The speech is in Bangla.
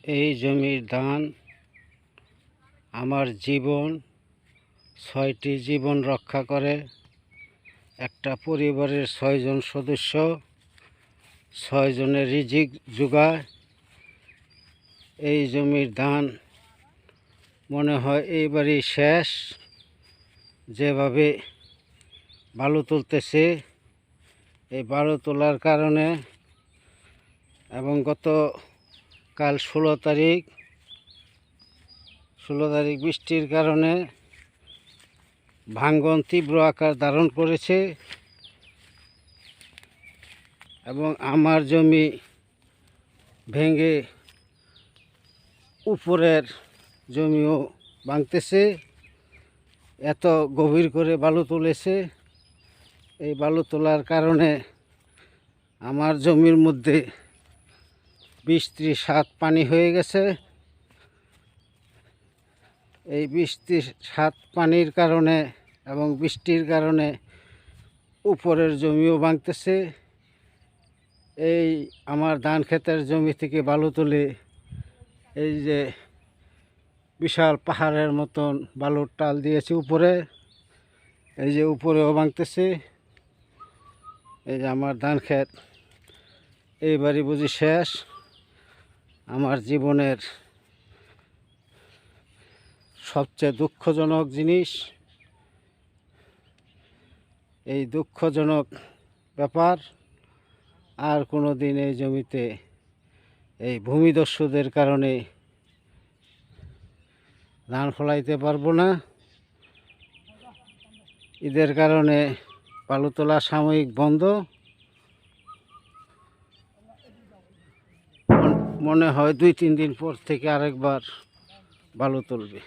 এই জমির ধান আমার জীবন, 6টি জীবন রক্ষা করে। একটা পরিবারের 6 জন সদস্য, 6 জনের রিজিক যোগায়। এই জমির ধান মনে হয় এইবারই শেষ। যেভাবে বালু তুলতেছে, এই বালু তোলার কারণে এবং গতকাল 16 তারিখ বৃষ্টির কারণে ভাঙ্গন তীব্র আকার ধারণ করেছে এবং আমার জমি ভেঙে উপরের জমিও ভাঙতেছে। এত গভীর করে বালু তুলেছে। এই বালু তোলার কারণে আমার জমির মধ্যে 20-30 হাত পানি হয়ে গেছে। এই 20-30 হাত পানির কারণে এবং বৃষ্টির কারণে উপরের জমিও ভাঙতেছে। এই আমার ধান ক্ষেতের জমি থেকে বালু তুলে এই যে বিশাল পাহাড়ের মতন বালুর টাল দিয়েছে উপরে, এই যে উপরেও ভাঙতেছে। এই যে আমার ধান ক্ষেত এইবারই বুঝি শেষ। আমার জীবনের সবচেয়ে দুঃখজনক জিনিস, এই দুঃখজনক ব্যাপার। আর কোনো দিন এই জমিতে এই ভূমিদস্যুদের কারণে ধান ফলাইতে পারবো না। ঈদের কারণে বালু তোলা সাময়িক বন্ধ। মনে হয় 2-3 দিন পর থেকে আরেকবার বালু তুলবে।